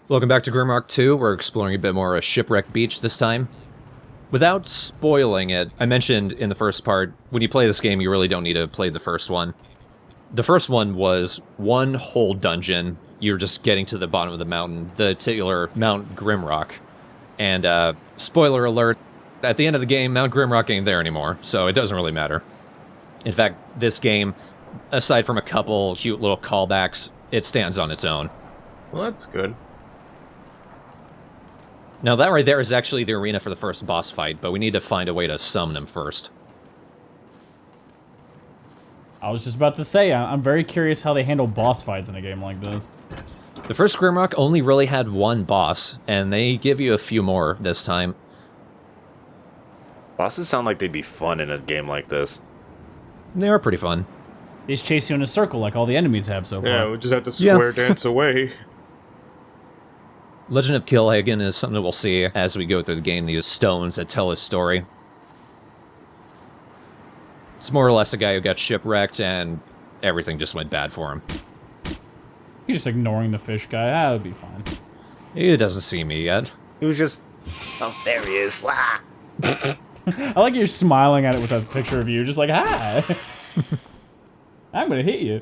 Welcome back to Grimrock 2. We're exploring a bit more a shipwreck beach this time. Without spoiling it, I mentioned in the first part, when you play this game, you really don't need to play the first one. The first one was one whole dungeon. You're just getting to the bottom of the mountain, the titular Mount Grimrock. And, spoiler alert, at the end of the game, Mount Grimrock ain't there anymore, so it doesn't really matter. In fact, this game, aside from a couple cute little callbacks, it stands on its own. Well, that's good. Now that right there is actually the arena for the first boss fight, but we need to find a way to summon him first. I was just about to say, I'm very curious how they handle boss fights in a game like this. The first Grimrock only really had one boss, and they give you a few more this time. Bosses sound like they'd be fun in a game like this. They are pretty fun. They just chase you in a circle like all the enemies have so far. Yeah, we just have to square dance away. Legend of Killhagen is something that we'll see as we go through the game, these stones that tell his story. It's more or less a guy who got shipwrecked and everything just went bad for him. You're just ignoring the fish guy. That would be fine. He doesn't see me yet. He was just... Oh, there he is. Wah! I like you're smiling at it with that picture of you, just like, hi! I'm gonna hit you.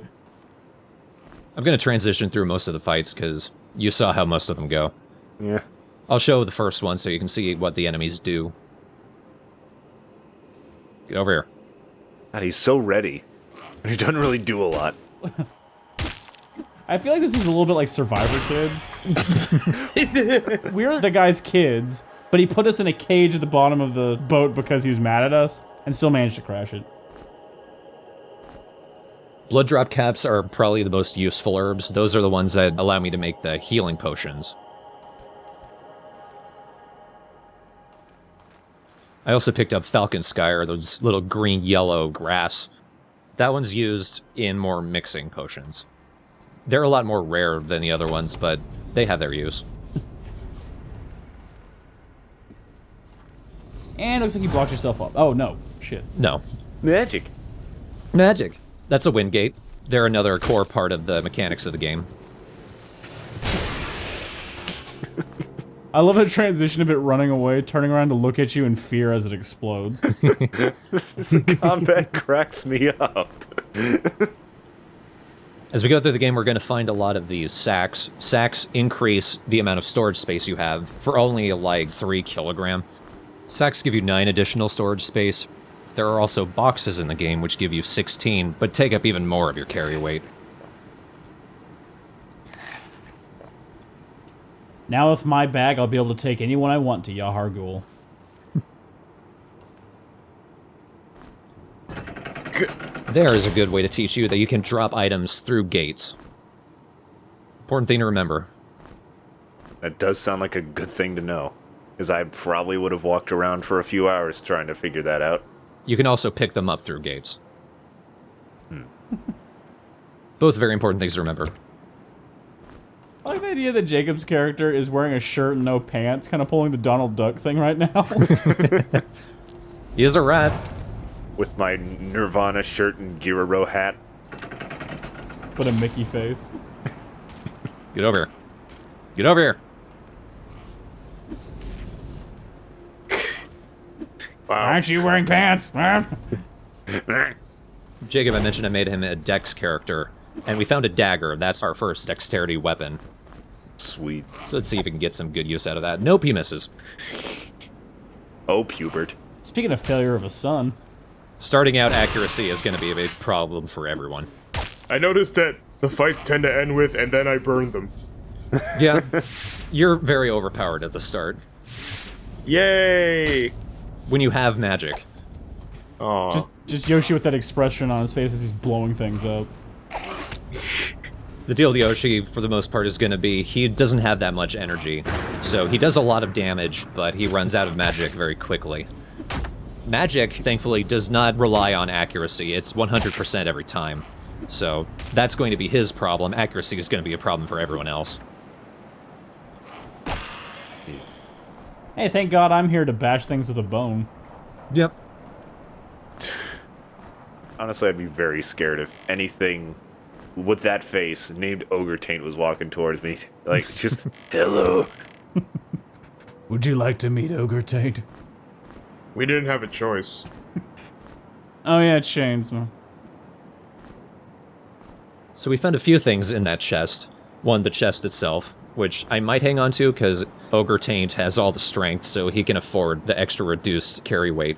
I'm going to transition through most of the fights, because you saw how most of them go. Yeah. I'll show the first one so you can see what the enemies do. Get over here. God, he's so ready. And he doesn't really do a lot. I feel like this is a little bit like Survivor Kids. We're the guy's kids, but he put us in a cage at the bottom of the boat because he was mad at us, and still managed to crash it. Blood drop caps are probably the most useful herbs. Those are the ones that allow me to make the healing potions. I also picked up Falcon Sky, or those little green-yellow grass. That one's used in more mixing potions. They're a lot more rare than the other ones, but they have their use. And it looks like you blocked yourself up. Oh, no. Shit. No. Magic. Magic. That's a wind gate. They're another core part of the mechanics of the game. I love the transition of it running away, turning around to look at you in fear as it explodes. The combat cracks me up. As we go through the game, we're going to find a lot of these sacks. Sacks increase the amount of storage space you have for only, like, 3 kilogram. Sacks give you 9 additional storage space. There are also boxes in the game which give you 16, but take up even more of your carry weight. Now with my bag, I'll be able to take anyone I want to Yahar Ghul. There is a good way to teach you that you can drop items through gates. Important thing to remember. That does sound like a good thing to know. Because I probably would have walked around for a few hours trying to figure that out. You can also pick them up through gates. Both very important things to remember. I like the idea that Jacob's character is wearing a shirt and no pants, kind of pulling the Donald Duck thing right now. He is a rat. With my Nirvana shirt and Giraro hat. But a Mickey face. Get over here. Get over here. Wow. Aren't you wearing pants? Jacob, I mentioned I made him a dex character, and we found a dagger. That's our first dexterity weapon. Sweet. So let's see if we can get some good use out of that. Nope, he misses. Oh, Pubert. Speaking of failure of a son. Starting out accuracy is going to be a big problem for everyone. I noticed that the fights tend to end with, and then I burn them. Yeah, you're very overpowered at the start. Yay! When you have magic. Aw. Just Yoshi with that expression on his face as he's blowing things up. The deal with Yoshi, for the most part, is going to be he doesn't have that much energy. So he does a lot of damage, but he runs out of magic very quickly. Magic, thankfully, does not rely on accuracy. It's 100% every time. So that's going to be his problem. Accuracy is going to be a problem for everyone else. Hey, thank God I'm here to bash things with a bone. Yep. Honestly, I'd be very scared if anything with that face, named Ogre Taint was walking towards me. Like, just, hello. Would you like to meet Ogre Taint? We didn't have a choice. Oh yeah, chains, man. So we found a few things in that chest. One, the chest itself, which I might hang on to because Ogre Taint has all the strength, so he can afford the extra reduced carry weight.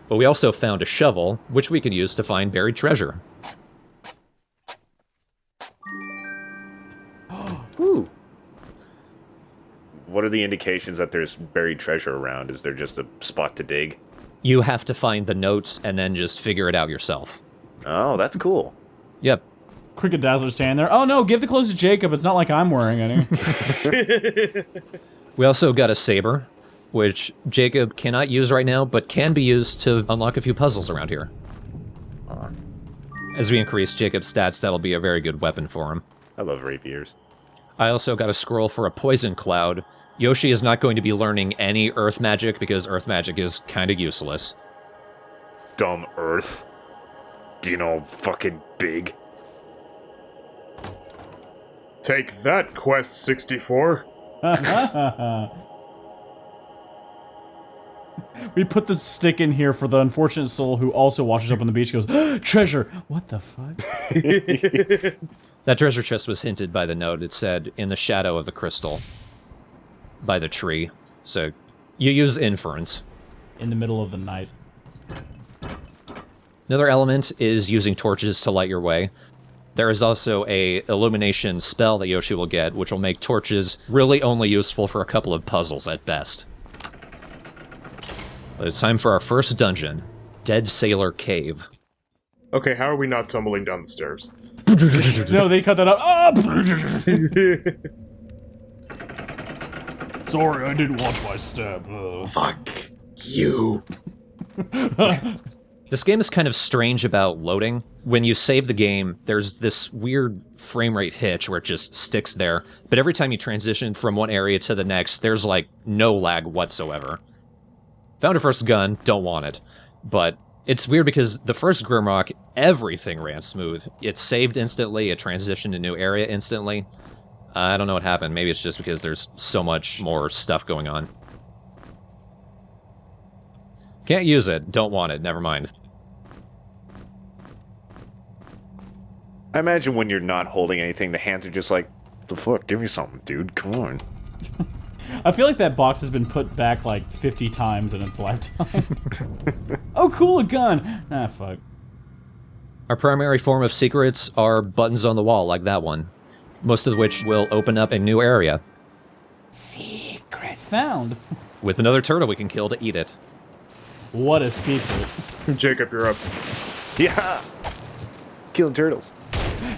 But we also found a shovel, which we could use to find buried treasure. Ooh. What are the indications that there's buried treasure around? Is there just a spot to dig? You have to find the notes and then just figure it out yourself. Oh, that's cool. Yep. Cricket Dazzler's standing there. Oh no, give the clothes to Jacob. It's not like I'm wearing any. We also got a saber, which Jacob cannot use right now, but can be used to unlock a few puzzles around here. As we increase Jacob's stats, that'll be a very good weapon for him. I love rapiers. I also got a scroll for a poison cloud. Yoshi is not going to be learning any earth magic because earth magic is kind of useless. Dumb Earth. Being all fucking big. Take that, Quest 64. We put the stick in here for the unfortunate soul who also washes up on the beach and goes, treasure! What the fuck? That treasure chest was hinted by the note. It said, in the shadow of the crystal. By the tree. So, you use inference. In the middle of the night. Another element is using torches to light your way. There is also a illumination spell that Yoshi will get, which will make torches really only useful for a couple of puzzles at best. But it's time for our first dungeon, Dead Sailor Cave. Okay, how are we not tumbling down the stairs? No, they cut that out. Oh! Sorry, I didn't watch my step. Fuck you. This game is kind of strange about loading. When you save the game, there's this weird frame rate hitch where it just sticks there. But every time you transition from one area to the next, there's like no lag whatsoever. Found a first gun, don't want it. But it's weird because the first Grimrock, everything ran smooth. It saved instantly, it transitioned to new area instantly. I don't know what happened. Maybe it's just because there's so much more stuff going on. Can't use it, don't want it, never mind. I imagine when you're not holding anything, the hands are just like, the fuck, give me something, dude, come on. I feel like that box has been put back like 50 times in its lifetime. Oh cool, a gun! Ah, fuck. Our primary form of secrets are buttons on the wall, like that one. Most of which will open up a new area. Secret found. With another turtle we can kill to eat it. What a secret. Jacob, you're up. Yeah! Killing turtles.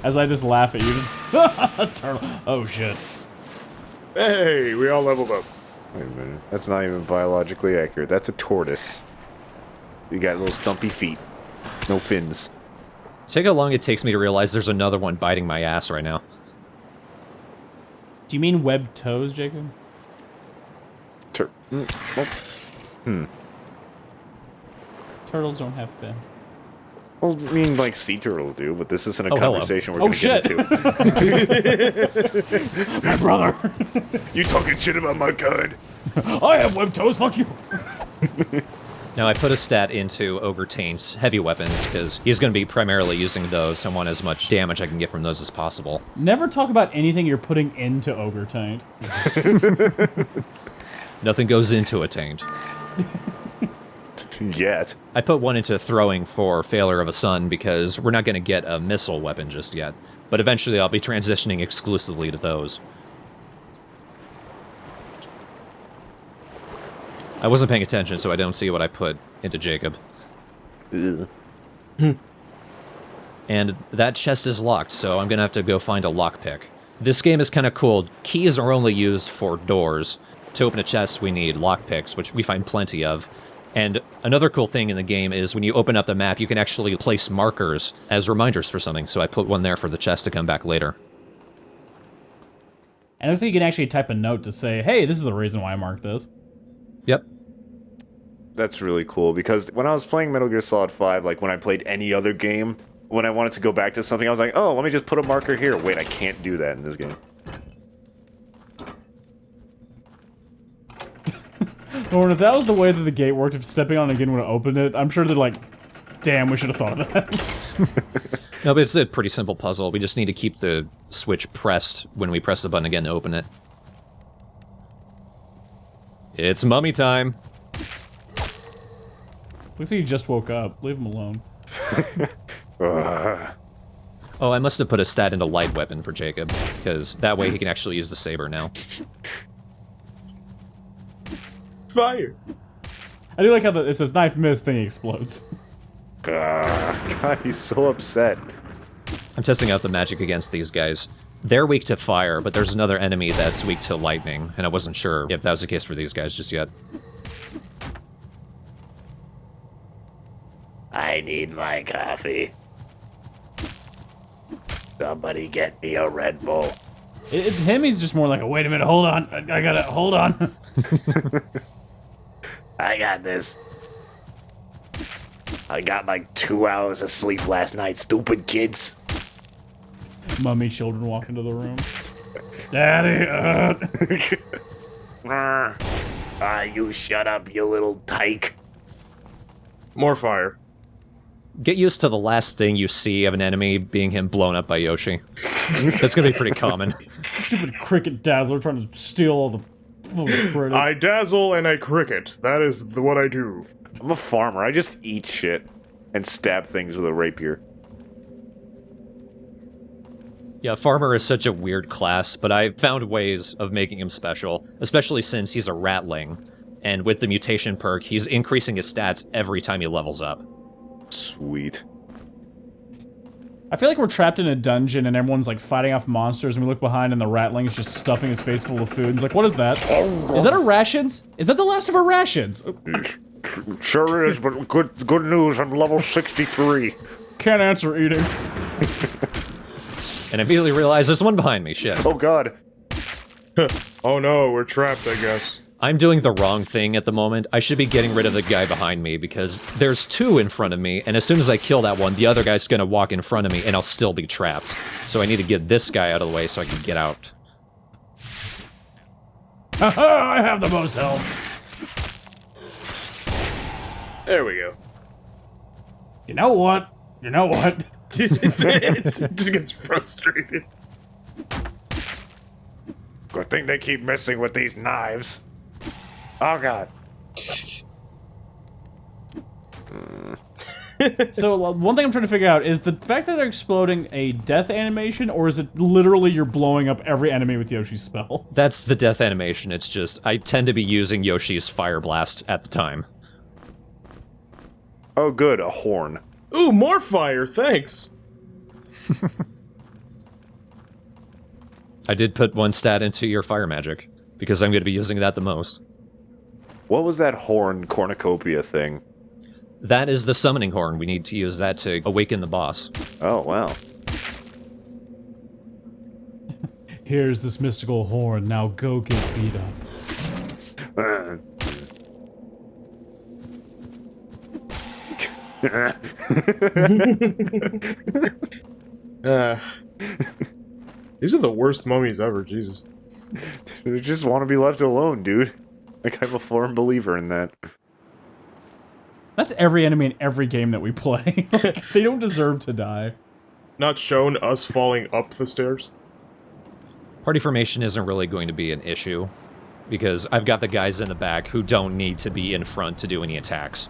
As I just laugh at you, just turtle. Oh shit. Hey, we all leveled up. Wait a minute. That's not even biologically accurate. That's a tortoise. You got little stumpy feet. No fins. Take how long it takes me to realize there's another one biting my ass right now. Do you mean webbed toes, Jacob? Turtles don't have fins. Well, I mean, like sea turtles do, but this isn't a hello. conversation we're going to shit. get into. My brother! You talking shit about my kind? I have webbed toes, fuck you! Now I put a stat into Ogre Taint's heavy weapons, because he's going to be primarily using those. I want as much damage I can get from those as possible. Never talk about anything you're putting into Ogre Taint. Nothing goes into a taint. Yet. I put one into throwing for Failure of a Sun because we're not going to get a missile weapon just yet. But eventually I'll be transitioning exclusively to those. I wasn't paying attention, so I don't see what I put into Jacob. Ugh. And that chest is locked, so I'm going to have to go find a lockpick. This game is kind of cool. Keys are only used for doors. To open a chest, we need lockpicks, which we find plenty of. And another cool thing in the game is when you open up the map, you can actually place markers as reminders for something. So I put one there for the chest to come back later. And it looks like you can actually type a note to say, hey, this is the reason why I marked this. Yep. That's really cool, because when I was playing Metal Gear Solid 5, like when I played any other game, when I wanted to go back to something, I was like, oh, let me just put a marker here. Wait, I can't do that in this game. Or if that was the way that the gate worked, if stepping on it again would have opened it, I'm sure they're like, damn, we should have thought of that. No, but it's a pretty simple puzzle. We just need to keep the switch pressed when we press the button again to open it. It's mummy time. Looks like he just woke up. Leave him alone. Oh, I must have put a stat into light weapon for Jacob, because that way he can actually use the saber now. Fire. I do like how it says knife miss, thing explodes. God, he's so upset. I'm testing out the magic against these guys. They're weak to fire, but there's another enemy that's weak to lightning, and I wasn't sure if that was the case for these guys just yet. I need my coffee. Somebody get me a Red Bull. Him, he's just more like, wait a minute, hold on. I gotta, hold on. I got this. I got like 2 hours of sleep last night, stupid kids. Mummy children walk into the room. Daddy, You shut up, you little tyke. More fire. Get used to the last thing you see of an enemy being him blown up by Yoshi. That's gonna be pretty common. Stupid cricket dazzler trying to steal all the credit. I dazzle and I cricket. That is what I do. I'm a farmer. I just eat shit and stab things with a rapier. Yeah, Farmer is such a weird class, but I found ways of making him special, especially since he's a ratling, and with the mutation perk, he's increasing his stats every time he levels up. Sweet. I feel like we're trapped in a dungeon and everyone's like fighting off monsters and we look behind and the ratling is just stuffing his face full of food. And it's like, what is that? Is that our rations? Is that the last of our rations? Sure is, but good news, I'm level 63. Can't answer eating. And I immediately realized there's one behind me, shit. Oh god. Oh no, we're trapped, I guess. I'm doing the wrong thing at the moment. I should be getting rid of the guy behind me, because there's two in front of me, and as soon as I kill that one, the other guy's gonna walk in front of me, and I'll still be trapped. So I need to get this guy out of the way so I can get out. Haha, I have the most health. There we go. You know what? You know what? It just gets frustrated. Good thing they keep messing with these knives. Oh god. So, one thing I'm trying to figure out is the fact that they're exploding a death animation, or is it literally you're blowing up every enemy with Yoshi's spell? That's the death animation, it's just, I tend to be using Yoshi's Fire Blast at the time. Oh good, a horn. Ooh, more fire, thanks. I did put one stat into your fire magic, because I'm going to be using that the most. What was that horn cornucopia thing? That is the summoning horn. We need to use that to awaken the boss. Oh wow. Here's this mystical horn, now go get beat up. These are the worst mummies ever, Jesus. They just want to be left alone, dude. Like, I'm a firm believer in that. That's every enemy in every game that we play. They don't deserve to die. Not shown us falling up the stairs. Party formation isn't really going to be an issue, because I've got the guys in the back who don't need to be in front to do any attacks.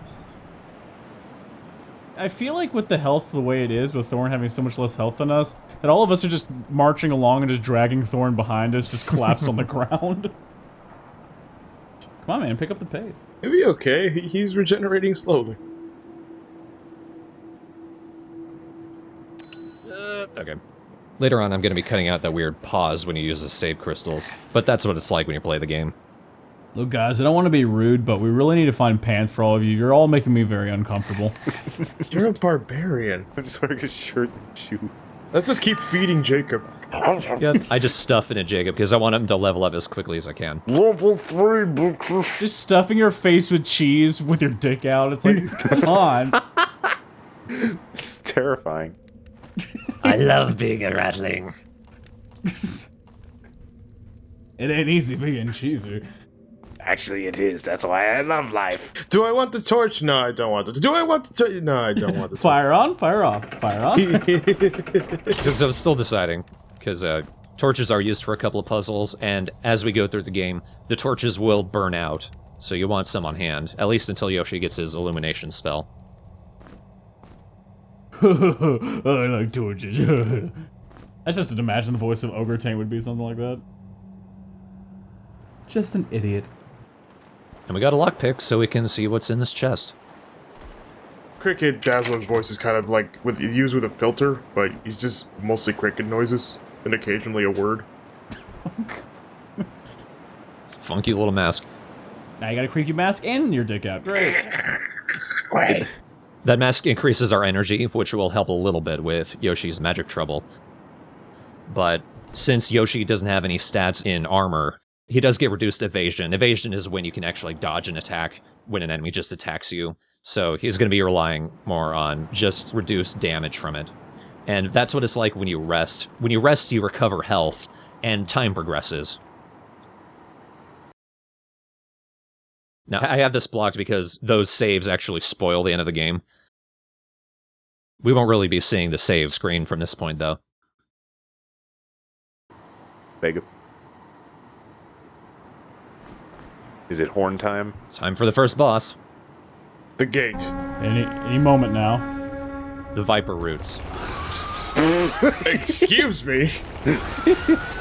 I feel like with the health the way it is, with Thorn having so much less health than us, that all of us are just marching along and just dragging Thorn behind us, just collapsed on the ground. Come on, man, pick up the pace. He'll be okay. He's regenerating slowly. Okay. Later on, I'm going to be cutting out that weird pause when you use the save crystals, but that's what it's like when you play the game. Look, guys, I don't want to be rude, but we really need to find pants for all of you. You're all making me very uncomfortable. You're a barbarian. I'm just wearing a shirt and shoe. Let's just keep feeding Jacob. Yeah, I just stuff it in Jacob because I want him to level up as quickly as I can. Level 3, bitches. Just stuffing your face with cheese with your dick out. It's like, come on. It's terrifying. I love being a ratling. It ain't easy being cheesy. Actually, it is. That's why I love life. Do I want the torch? No, I don't want it. Do I want the torch? No, I don't want the torch. Fire on, fire off, fire on. Because I was still deciding, because torches are used for a couple of puzzles, and as we go through the game, the torches will burn out, so you want some on hand, at least until Yoshi gets his illumination spell. I like torches. I just didn't imagine the voice of Ogre Tank would be something like that. Just an idiot. And we got a lockpick, so we can see what's in this chest. Cricket Dazzler's voice is kind of like used with a filter, but he's just mostly cricket noises and occasionally a word. It's a funky little mask. Now you got a creepy mask and your dick out. Great. Great. That mask increases our energy, which will help a little bit with Yoshi's magic trouble. But since Yoshi doesn't have any stats in armor, he does get reduced evasion. Evasion is when you can actually dodge an attack when an enemy just attacks you. So he's going to be relying more on just reduced damage from it. And that's what it's like when you rest. When you rest, you recover health, and time progresses. Now, I have this blocked because those saves actually spoil the end of the game. We won't really be seeing the save screen from this point, though. Vega. Is it horn time? Time for the first boss, The gate. Any moment now. the Viper Roots. Excuse me.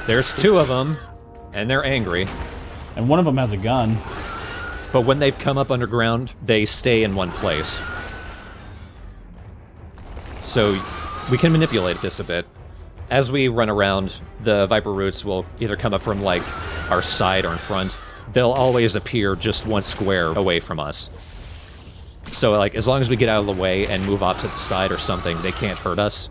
There's two of them, and they're angry. And one of them has a gun. But when they've come up underground, they stay in one place. So we can manipulate this a bit. As we run around, the Viper Roots will either come up from, like, our side or in front. They'll always appear just one square away from us. So, like, as long as we get out of the way and move off to the side or something, they can't hurt us.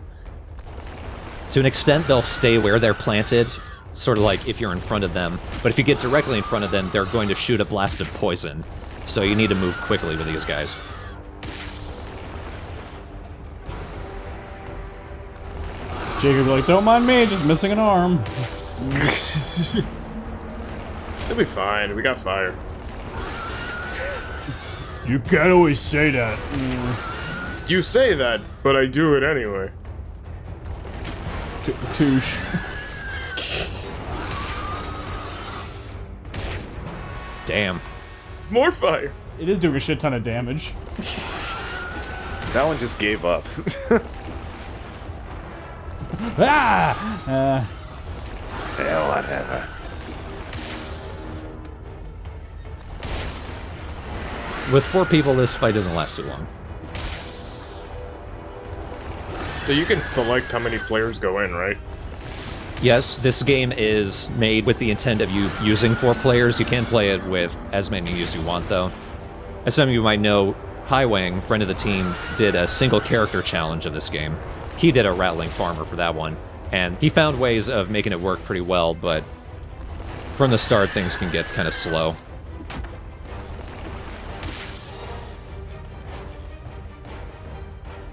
To an extent, they'll stay where they're planted, sort of like if you're in front of them. But if you get directly in front of them, they're going to shoot a blast of poison. So you need to move quickly with these guys. Jacob like, don't mind me, just missing an arm. It'll be fine. We got fire. You can't always say that. You say that, but I do it anyway. Touche. Damn. More fire. It is doing a shit ton of damage. That one just gave up. Ah! Yeah, whatever. With 4 people, this fight doesn't last too long. So you can select how many players go in, right? Yes, this game is made with the intent of you using 4 players. You can play it with as many as you want, though. As some of you might know, Highwang, friend of the team, did a single character challenge of this game. He did a rattling farmer for that one, and he found ways of making it work pretty well, but from the start, things can get kind of slow.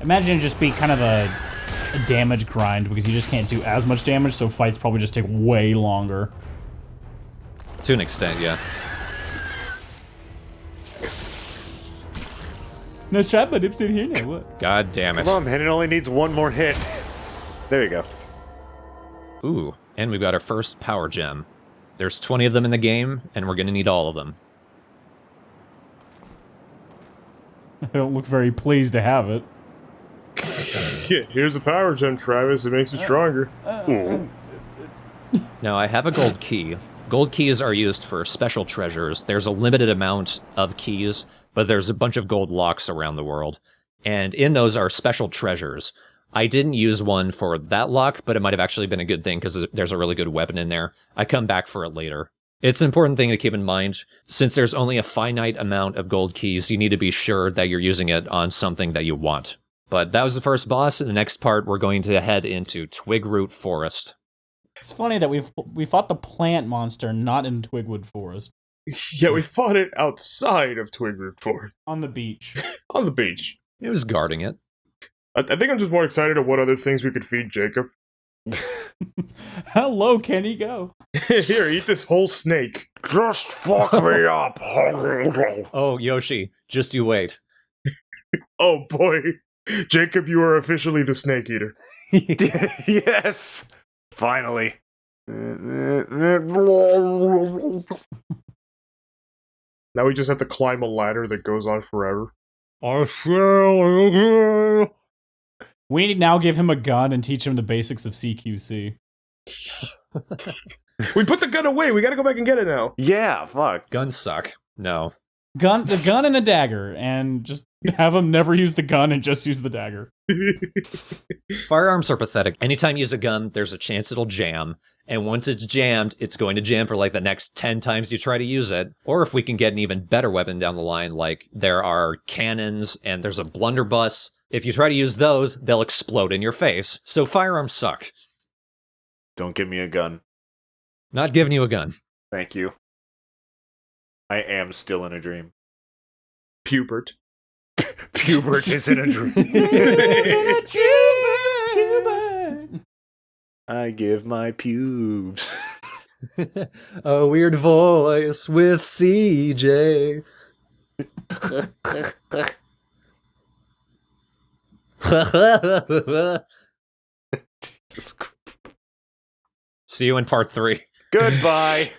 Imagine it just be kind of a damage grind because you just can't do as much damage, so fights probably just take way longer. To an extent, yeah. Nice try, but I'm still here now. What? God damn it. Come on, man. It only needs one more hit. There you go. Ooh, and we've got our first power gem. There's 20 of them in the game, and we're gonna need all of them. I don't look very pleased to have it. Yeah, here's a power gem, Travis. It makes it stronger. Now, I have a gold key. Gold keys are used for special treasures. There's a limited amount of keys, but there's a bunch of gold locks around the world. And in those are special treasures. I didn't use one for that lock, but it might have actually been a good thing because there's a really good weapon in there. I come back for it later. It's an important thing to keep in mind. Since there's only a finite amount of gold keys, you need to be sure that you're using it on something that you want. But that was the first boss. In the next part, we're going to head into Twigroot Forest. It's funny that we fought the plant monster not in Twigwood Forest. Yeah, we fought it outside of Twigroot Forest. On the beach. On the beach. It was guarding it. I think I'm just more excited at what other things we could feed Jacob. How low can he go? Here, eat this whole snake. Just fuck me up. Oh, Yoshi, just you wait. Oh boy. Jacob, you are officially the snake eater. Yes. Finally. Now we just have to climb a ladder that goes on forever. We need to now give him a gun and teach him the basics of CQC. We put the gun away. We gotta go back and get it now. Yeah, fuck. Guns suck. No. The gun and a dagger, and just have him never use the gun and just use the dagger. Firearms are pathetic. Anytime you use a gun, there's a chance it'll jam. And once it's jammed, it's going to jam for like the next 10 times you try to use it. Or if we can get an even better weapon down the line, like there are cannons and there's a blunderbuss. If you try to use those, they'll explode in your face. So firearms suck. Don't give me a gun. Not giving you a gun. Thank you. I am still in a dream. Pubert. Pubert is in a dream. I give my pubes. A weird voice with CJ. See you in part 3. Goodbye.